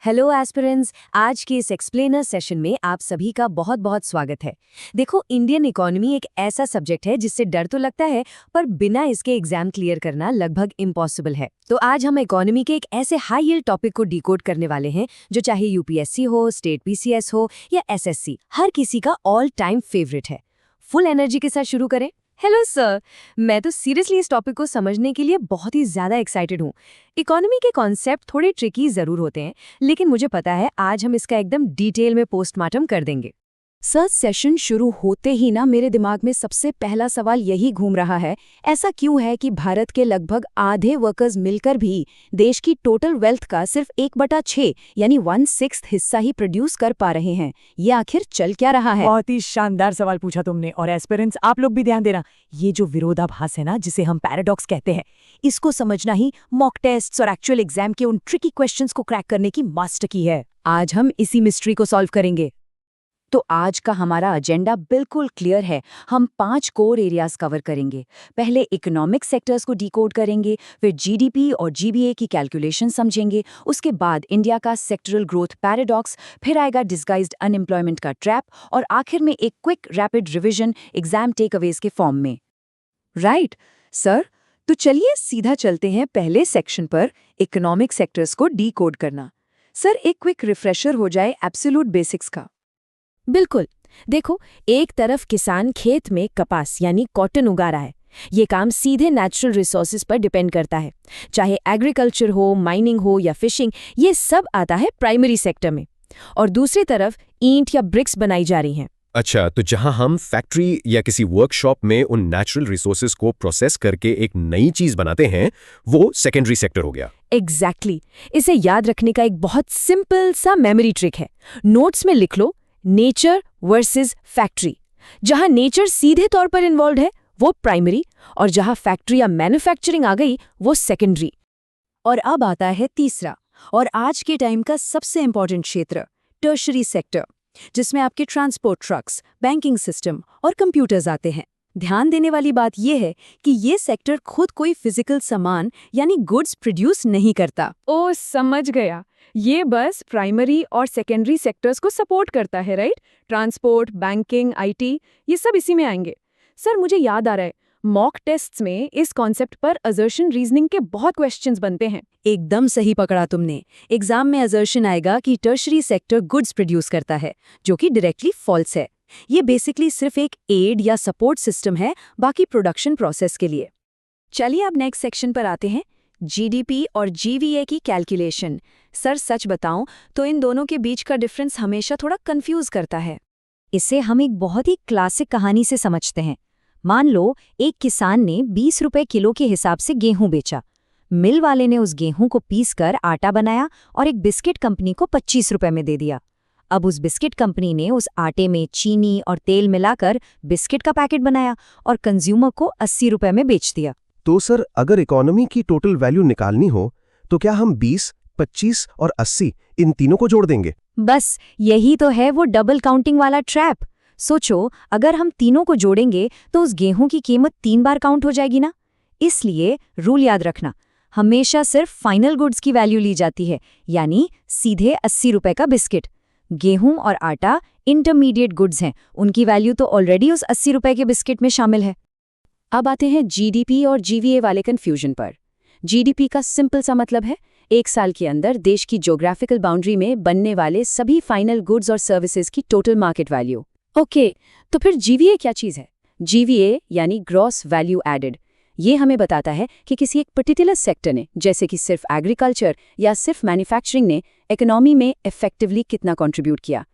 Hello aspirants, आज के इस एक्सप्लेनर सेशन में आप सभी का बहुत बहुत स्वागत है। देखो, इंडियन इकोनॉमी एक ऐसा सब्जेक्ट है जिससे डर तो लगता है, पर बिना इसके एग्जाम क्लियर करना लगभग इम्पॉसिबल है। तो आज हम इकोनॉमी के एक ऐसे हाई यील्ड टॉपिक को डिकोड करने वाले हैं जो चाहे यूपीएससी हो, स्टेट पीसीएस हो या एसएससी, हर किसी का ऑल टाइम फेवरेट है। फुल एनर्जी के साथ शुरू करें। हेलो सर, मैं तो सीरियसली इस टॉपिक को समझने के लिए बहुत ही ज़्यादा एक्साइटेड हूँ। इकोनॉमी के कॉन्सेप्ट थोड़े ट्रिकी ज़रूर होते हैं, लेकिन मुझे पता है आज हम इसका एकदम डिटेल में पोस्टमार्टम कर देंगे। सर, सेशन शुरू होते ही ना मेरे दिमाग में सबसे पहला सवाल यही घूम रहा है, ऐसा क्यों है कि भारत के लगभग आधे वर्कर्स मिलकर भी देश की टोटल वेल्थ का सिर्फ 1/6 यानी 1/6 हिस्सा ही प्रोड्यूस कर पा रहे हैं? ये आखिर चल क्या रहा है? बहुत ही शानदार सवाल पूछा तुमने। और एस्पिरेंट्स, आप लोग भी ध्यान देना, ये जो विरोधाभास है ना, जिसे हम पैराडॉक्स कहते हैं, इसको समझना ही मॉक टेस्ट्स और एक्चुअल एग्जाम के उन ट्रिकी क्वेश्चंस को क्रैक करने की मास्टर की है। आज हम इसी मिस्ट्री को सॉल्व करेंगे। तो आज का हमारा एजेंडा बिल्कुल क्लियर है। हम 5 कोर एरियाज कवर करेंगे। पहले इकोनॉमिक सेक्टर्स को डिकोड करेंगे, फिर जीडीपी और जीबीए की कैलकुलेशन समझेंगे, उसके बाद इंडिया का सेक्टरल ग्रोथ पैराडॉक्स, फिर आएगा डिस्गाइज्ड अनएम्प्लॉयमेंट का ट्रैप, और आखिर में एक quick rapid revision exam takeaways के फॉर्म में। राइट सर, तो चलिए सीधा चलते हैं पहले सेक्शन पर, इकोनॉमिक सेक्टर्स को डिकोड करना। सर, एक क्विक रिफ्रेशर हो जाए एब्सोल्यूट बेसिक्स का। बिल्कुल। देखो, एक तरफ किसान खेत में कपास यानी कॉटन उगा रहा है। ये काम सीधे नेचुरल रिसोर्सेज पर डिपेंड करता है। चाहे एग्रीकल्चर हो, माइनिंग हो या फिशिंग, ये सब आता है प्राइमरी सेक्टर में। और दूसरी तरफ ईंट या ब्रिक्स बनाई जा रही हैं। अच्छा, तो जहां हम फैक्ट्री या किसी वर्कशॉप में उन नेचुरल रिसोर्सेज को प्रोसेस करके एक नई चीज बनाते हैं, वो सेकेंडरी सेक्टर हो गया। एग्जैक्टली। इसे याद रखने का एक बहुत सिंपल सा मेमोरी ट्रिक है। नोट्स में लिख लो, नेचर वर्सेस फैक्ट्री। जहां नेचर सीधे तौर पर इन्वॉल्व है वो प्राइमरी, और जहां फैक्ट्री या मैन्युफैक्चरिंग आ गई वो सेकेंडरी। और अब आता है तीसरा और आज के टाइम का सबसे इंपॉर्टेंट क्षेत्र, टर्शरी सेक्टर, जिसमें आपके ट्रांसपोर्ट ट्रक्स, बैंकिंग सिस्टम और कंप्यूटर्स आते हैं। ध्यान देने वाली बात यह है कि ये सेक्टर खुद कोई फिजिकल सामान यानी गुड्स प्रोड्यूस नहीं करता। ओ, समझ गया। ये बस प्राइमरी और सेकेंडरी सेक्टर्स को सपोर्ट करता है, राइट? ट्रांसपोर्ट, बैंकिंग, आईटी, ये सब इसी में आएंगे। सर, मुझे याद आ रहा है, मॉक टेस्ट्स में इस कॉन्सेप्ट पर असर्शन रीजनिंग के बहुत क्वेश्चंस बनते हैं। एकदम सही पकड़ा तुमने। एग्जाम में असर्शन आएगा कि टर्शरी सेक्टर गुड्स प्रोड्यूस करता है, जो कि डायरेक्टली फॉल्स है। ये बेसिकली सिर्फ एक एड या सपोर्ट सिस्टम है बाकी प्रोडक्शन प्रोसेस के लिए। चलिए अब नेक्स्ट सेक्शन पर आते हैं, जीडीपी और जीवीए की कैलकुलेशन। सर, सच बताऊं तो इन दोनों के बीच का डिफरेंस हमेशा थोड़ा कंफ्यूज करता है। इसे हम एक बहुत ही क्लासिक कहानी से समझते हैं। मान लो एक किसान ने 20 रुपए किलो के हिसाब से गेहूं बेचा। मिल वाले ने उस गेहूं को पीसकर आटा बनाया और एक बिस्किट कंपनी को 25 रुपए में दे दिया। अब उस बिस्किट कंपनी ने उस आटे में चीनी और तेल मिलाकर बिस्किट का पैकेट बनाया और कंज्यूमर को 80 रुपए में बेच दिया। तो सर, अगर इकोनॉमी की टोटल वैल्यू निकालनी हो तो क्या हम 20, 25 और 80 इन तीनों को जोड़ देंगे? बस यही तो है वो डबल काउंटिंग वाला ट्रैप। सोचो, अगर हम तीनों को जोड़ेंगे तो उस गेहूं की कीमत 3 बार काउंट हो जाएगी ना। इसलिए रूल याद रखना, हमेशा सिर्फ फाइनल गुड्स की वैल्यू ली जाती है, यानी सीधे 80 रुपए का बिस्किट। गेहूं और आटा इंटरमीडिएट गुड्स हैं, उनकी वैल्यू तो ऑलरेडी उस 80 रुपए के बिस्किट में शामिल है। अब आते हैं जीडीपी और जीवीए वाले कंफ्यूजन पर। जीडीपी का सिंपल सा मतलब है एक साल के अंदर देश की ज्योग्राफिकल बाउंड्री में बनने वाले सभी फाइनल गुड्स और सर्विसेज की टोटल मार्केट वैल्यू। ओके, तो फिर जीवीए क्या चीज़ है? जीवीए यानी ग्रॉस वैल्यू एडेड। ये हमें बताता है कि किसी एक पर्टिकुलर सेक्टर ने, जैसे कि सिर्फ एग्रीकल्चर या सिर्फ मैन्युफैक्चरिंग ने, इकोनॉमी में इफेक्टिवली कितना कंट्रीब्यूट किया।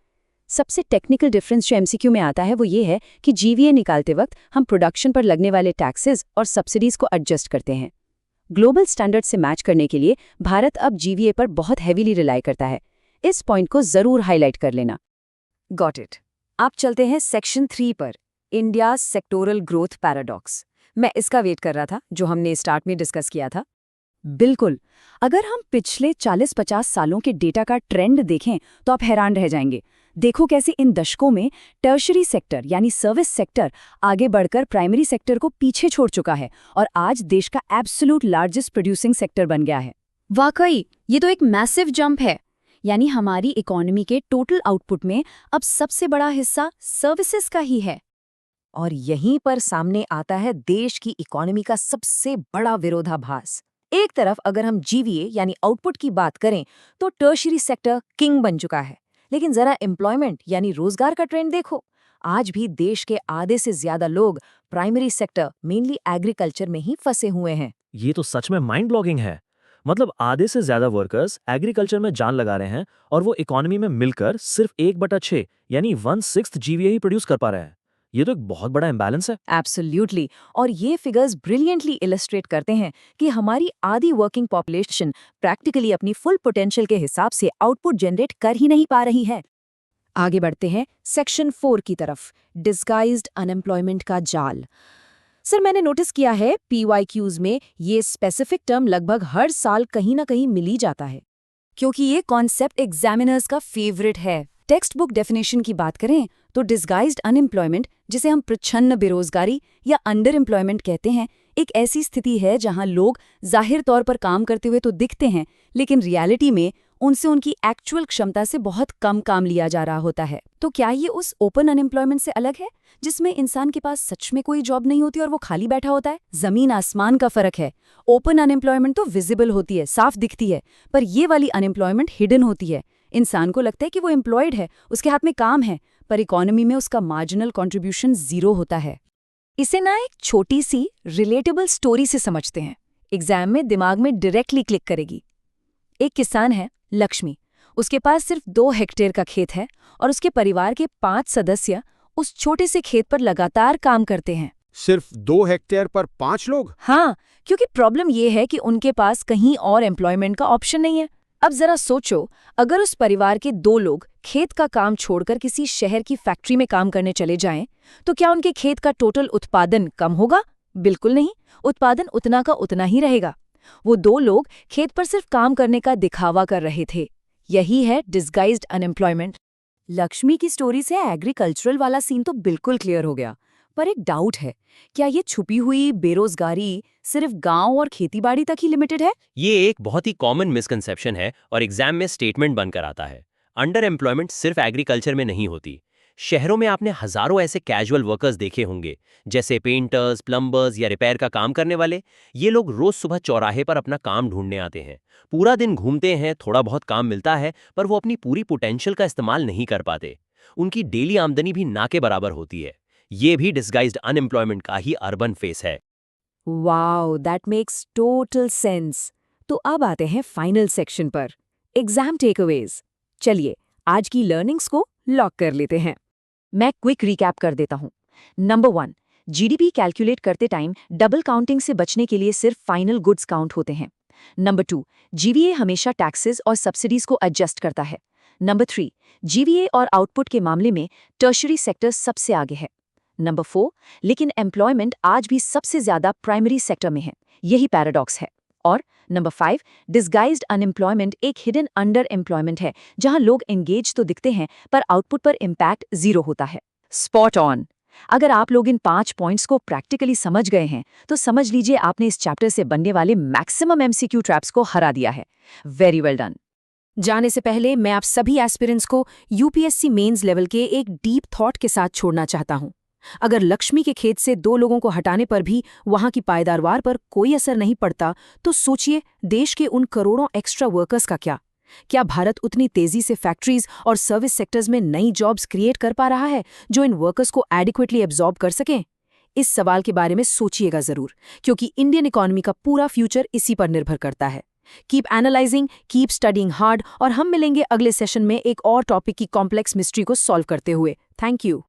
सबसे टेक्निकल डिफरेंस जो एमसीक्यू में आता है वो ये है कि जीवीए निकालते वक्त हम प्रोडक्शन पर लगने वाले टैक्सेस और सब्सिडीज को एडजस्ट करते हैं। ग्लोबल स्टैंडर्ड से मैच करने के लिए भारत अब जीवीए पर बहुत हैवीली रिलाई करता है। इस पॉइंट को जरूर हाईलाइट कर लेना। Got it. आप चलते हैं सेक्शन 3 पर, इंडिया सेक्टोरल ग्रोथ पैराडॉक्स। मैं इसका वेट कर रहा था, जो हमने स्टार्ट में डिस्कस किया था। बिल्कुल, अगर हम पिछले 40-50 सालों के डेटा का ट्रेंड देखें तो आप हैरान रह जाएंगे। देखो कैसे इन दशकों में टर्शरी सेक्टर यानी सर्विस सेक्टर आगे बढ़कर प्राइमरी सेक्टर को पीछे छोड़ चुका है और आज देश का एब्सोल्यूट लार्जेस्ट प्रोड्यूसिंग सेक्टर बन गया है। वाकई ये तो एक मैसिव जंप है। यानी हमारी इकोनॉमी के टोटल आउटपुट में अब सबसे बड़ा हिस्सा सर्विसेज का ही है। और यहीं पर सामने आता है देश की इकोनॉमी का सबसे बड़ा विरोधाभास। एक तरफ अगर हम जीवीए यानी आउटपुट की बात करें तो टर्शियरी सेक्टर किंग बन चुका है, लेकिन जरा एम्प्लॉयमेंट यानी रोजगार का ट्रेंड देखो। आज भी देश के आधे से ज्यादा लोग प्राइमरी सेक्टर मेनली एग्रीकल्चर में ही फंसे हुए हैं। ये तो सच में माइंड ब्लॉगिंग है। मतलब आधे से ज्यादा वर्कर्स एग्रीकल्चर में जान लगा रहे हैं और वो इकोनॉमी में मिलकर सिर्फ 1/6 यानी 1/6 जीवीए ही प्रोड्यूस कर पा रहे हैं। ये तो एक बहुत बड़ा इम्बैलेंस है। एब्सोल्युटली। और ये फिगर्स ब्रिलियंटली इलस्ट्रेट करते हैं कि हमारी आधी वर्किंग पॉपुलेशन प्रैक्टिकली अपनी फुल पोटेंशियल के हिसाब से आउटपुट जनरेट कर ही नहीं पा रही है। आगे बढ़ते हैं सेक्शन 4 की तरफ, डिस्गाइज्ड अनएम्प्लॉयमेंट का जाल। सर, मैंने नोटिस किया है PYQs में ये स्पेसिफिक टर्म लगभग हर साल कहीं ना कहीं मिल ही जाता है, क्योंकि ये कॉन्सेप्ट एग्जामिनर्स का फेवरेट है। टेक्स्ट बुक डेफिनेशन की बात करें तो डिस्गाइज्ड अनएम्प्लॉयमेंट, जिसे हम प्रच्छन्न बेरोजगारी या अंडर एम्प्लॉयमेंट कहते हैं, एक ऐसी स्थिति है जहां लोग जाहिर तौर पर काम करते हुए तो दिखते हैं, लेकिन रियलिटी में उनसे उनकी एक्चुअल क्षमता से बहुत कम काम लिया जा रहा होता है। तो क्या ये उस ओपन अनएम्प्लॉयमेंट से अलग है, जिसमें इंसान के पास सच में कोई जॉब नहीं होती और वो खाली बैठा होता है? जमीन आसमान का फर्क है। ओपन अनएम्प्लॉयमेंट तो विजिबल होती है, साफ दिखती है, पर ये वाली अनएम्प्लॉयमेंट हिडन होती है। इंसान को लगता है कि वो एम्प्लॉयड है, उसके हाथ में काम है, पर इकोनॉमी में उसका मार्जिनल कंट्रीब्यूशन 0 होता है। इसे ना एक छोटी सी रिलेटेबल स्टोरी से समझते हैं, एग्जाम में दिमाग में डायरेक्टली क्लिक करेगी। एक किसान है लक्ष्मी, उसके पास सिर्फ 2 हेक्टेयर का खेत है और उसके परिवार के 5 सदस्य उस छोटे से खेत पर लगातार काम करते हैं। सिर्फ 2 हेक्टेयर पर 5 लोग? हाँ, क्योंकि प्रॉब्लम ये है कि उनके पास कहीं और एम्प्लॉयमेंट का ऑप्शन नहीं है। अब जरा सोचो, अगर उस परिवार के 2 लोग खेत का काम छोड़कर किसी शहर की फैक्ट्री में काम करने चले जाएं, तो क्या उनके खेत का टोटल उत्पादन कम होगा? बिल्कुल नहीं, उत्पादन उतना का उतना ही रहेगा। वो 2 लोग खेत पर सिर्फ काम करने का दिखावा कर रहे थे। यही है डिस्गाइज्ड अनएम्प्लॉयमेंट। लक्ष्मी की स्टोरी से एग्रीकल्चरल वाला सीन तो बिल्कुल क्लियर हो गया, पर एक डाउट है, क्या ये छुपी हुई बेरोजगारी सिर्फ गांव और खेतीबाड़ी तक ही लिमिटेड है? ये एक बहुत ही कॉमन मिसकंसेप्शन है और एग्जाम में स्टेटमेंट बनकर आता है। अंडर एम्प्लॉयमेंट सिर्फ एग्रीकल्चर में नहीं होती। शहरों में आपने हजारों ऐसे कैजुअल वर्कर्स देखे होंगे, जैसे पेंटर्स, प्लम्बर्स या रिपेयर का काम करने वाले। ये लोग रोज सुबह चौराहे पर अपना काम ढूंढने आते हैं, पूरा दिन घूमते हैं, थोड़ा बहुत काम मिलता है, पर वो अपनी पूरी पोटेंशियल का इस्तेमाल नहीं कर पाते। उनकी डेली आमदनी भी ना के बराबर होती है। ये भी डिस्गाइज्ड अनएम्प्लॉयमेंट का ही अर्बन फेस है। Wow, that makes total sense. तो अब आते हैं फाइनल सेक्शन पर, एग्जाम टेकअवेज। चलिए आज की लर्निंग्स को लॉक कर लेते हैं। मैं क्विक रिकैप कर देता हूँ। नंबर 1, जीडीपी कैलकुलेट करते टाइम डबल काउंटिंग से बचने के लिए सिर्फ फाइनल गुड्स काउंट होते हैं। नंबर 2, जीवीए हमेशा टैक्सेस और सब्सिडीज को एडजस्ट करता है। नंबर 3, जीवीए और आउटपुट के मामले में टर्शियरी सेक्टर सबसे आगे है। नंबर 4, लेकिन एम्प्लॉयमेंट आज भी सबसे ज्यादा प्राइमरी सेक्टर में है, यही पैराडॉक्स है। और नंबर 5, डिस्गाइज्ड अनएम्प्लॉयमेंट एक हिडन अंडर एम्प्लॉयमेंट है, जहां लोग एंगेज तो दिखते हैं पर आउटपुट पर इम्पैक्ट 0 होता है। Spot on. अगर आप लोग इन 5 पॉइंट्स को प्रैक्टिकली समझ गए हैं तो समझ लीजिए आपने इस चैप्टर से बनने वाले मैक्सिमम एमसीक्यू ट्रैप्स को हरा दिया है। Very well done. जाने से पहले मैं आप सभी एस्पिरेंट्स को यूपीएससी मेंस लेवल के एक डीप थॉट के साथ छोड़ना चाहता हूं। अगर लक्ष्मी के खेत से 2 लोगों को हटाने पर भी वहां की पायदारवार पर कोई असर नहीं पड़ता, तो सोचिए देश के उन करोड़ों एक्स्ट्रा वर्कर्स का क्या? क्या भारत उतनी तेजी से फैक्ट्रीज और सर्विस सेक्टर्स में नई जॉब्स क्रिएट कर पा रहा है जो इन वर्कर्स को एडिक्वेटली एब्जॉर्ब कर सकें? इस सवाल के बारे में सोचिएगा जरूर, क्योंकि इंडियन इकोनॉमी का पूरा फ्यूचर इसी पर निर्भर करता है। Keep analysing, keep studying hard, और हम मिलेंगे अगले सेशन में एक और टॉपिक की कॉम्प्लेक्स मिस्ट्री को सॉल्व करते हुए। Thank you.